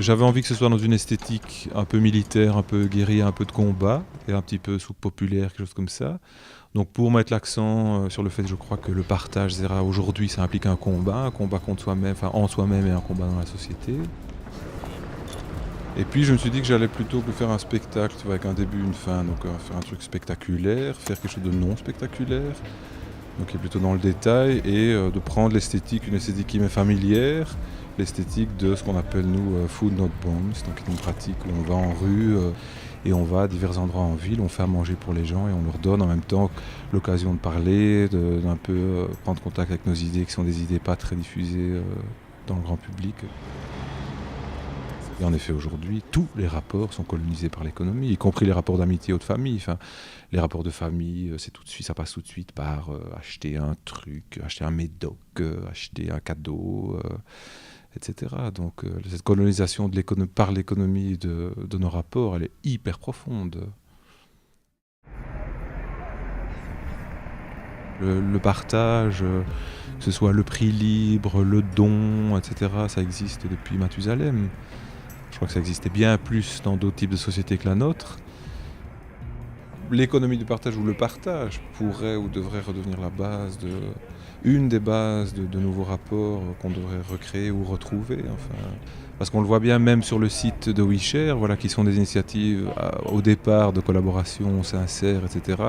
J'avais envie que ce soit dans une esthétique un peu militaire, un peu guérilla, un peu de combat, et un petit peu soupe populaire, quelque chose comme ça. Donc pour mettre l'accent sur le fait, je crois que le partage, etc., aujourd'hui, ça implique un combat contre soi-même, enfin en soi-même et un combat dans la société. Et puis je me suis dit que j'allais plutôt que faire un spectacle, tu vois, avec un début, une fin, donc faire un truc spectaculaire, faire quelque chose de non spectaculaire, donc qui est plutôt dans le détail, et de prendre l'esthétique, une esthétique qui m'est familière, l'esthétique de ce qu'on appelle nous food not bombs, donc une pratique où on va en rue et on va à divers endroits en ville, on fait à manger pour les gens et on leur donne en même temps l'occasion de parler, d'un peu prendre contact avec nos idées qui sont des idées pas très diffusées dans le grand public. Et en effet, aujourd'hui, tous les rapports sont colonisés par l'économie, y compris les rapports d'amitié ou de famille. Enfin, les rapports de famille, c'est tout de suite, ça passe tout de suite par acheter un truc, acheter un médoc, acheter un cadeau, etc. Donc, cette colonisation par l'économie de nos rapports, elle est hyper profonde. Le partage, que ce soit le prix libre, le don, etc., ça existe depuis Mathusalem. Je crois que ça existait bien plus dans d'autres types de sociétés que la nôtre. L'économie du partage ou le partage pourrait ou devrait redevenir une des bases de nouveaux rapports qu'on devrait recréer ou retrouver. Enfin, parce qu'on le voit bien même sur le site de WeShare, voilà, qui sont des initiatives au départ de collaboration sincère, etc.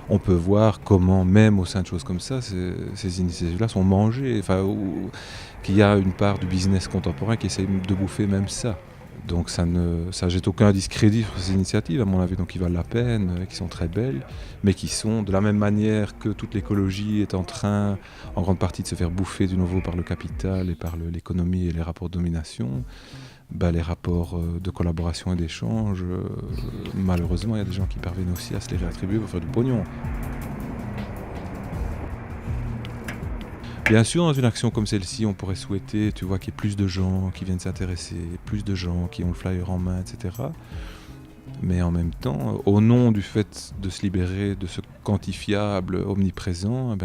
On peut voir comment, même au sein de choses comme ça, ces initiatives-là sont mangées, enfin, qu'il y a une part du business contemporain qui essaie de bouffer même ça. Donc ça jette aucun discrédit sur ces initiatives, à mon avis, donc qui valent la peine, qui sont très belles, mais qui sont, de la même manière que toute l'écologie est en train, en grande partie, de se faire bouffer de nouveau par le capital et par l'économie et les rapports de domination, les rapports de collaboration et d'échange, malheureusement, il y a des gens qui parviennent aussi à se les réattribuer pour faire du pognon. Bien sûr, dans une action comme celle-ci, on pourrait souhaiter, tu vois, qu'il y ait plus de gens qui viennent s'intéresser, plus de gens qui ont le flyer en main, etc. Mais en même temps, au nom du fait de se libérer de ce quantifiable omniprésent,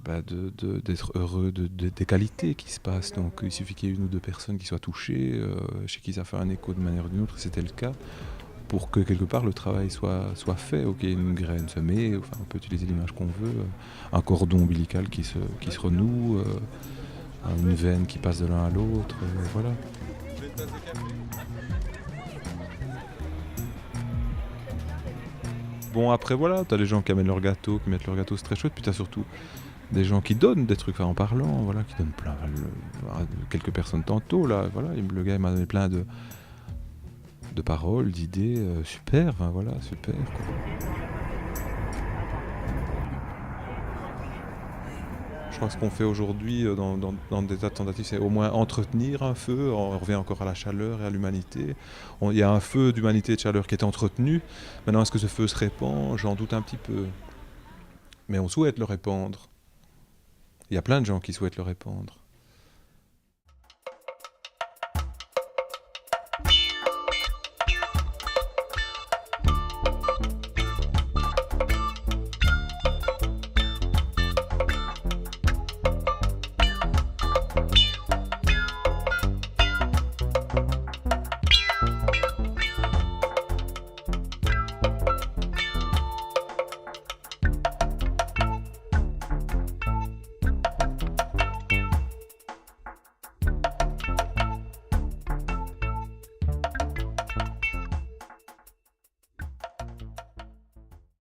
d'être heureux des qualités qui se passent. Donc il suffit qu'il y ait une ou deux personnes qui soient touchées, chez qui ça fait un écho de manière ou d'une autre, c'était le cas, pour que quelque part le travail soit fait, ok, une graine semée, enfin, on peut utiliser l'image qu'on veut, un cordon ombilical qui se renoue, une veine qui passe de l'un à l'autre, voilà. Bon, après voilà, t'as des gens qui amènent leur gâteau, qui mettent leur gâteau, c'est très chouette, puis t'as surtout des gens qui donnent des trucs, enfin, en parlant, voilà, qui donnent plein, quelques personnes tantôt, là, voilà, le gars il m'a donné plein de paroles, d'idées, super, enfin, voilà, super, quoi. Je crois que ce qu'on fait aujourd'hui dans des tas de tentatives, c'est au moins entretenir un feu. On revient encore à la chaleur et à l'humanité. Il y a un feu d'humanité et de chaleur qui est entretenu. Maintenant, est-ce que ce feu se répand? J'en doute un petit peu. Mais on souhaite le répandre. Il y a plein de gens qui souhaitent le répandre.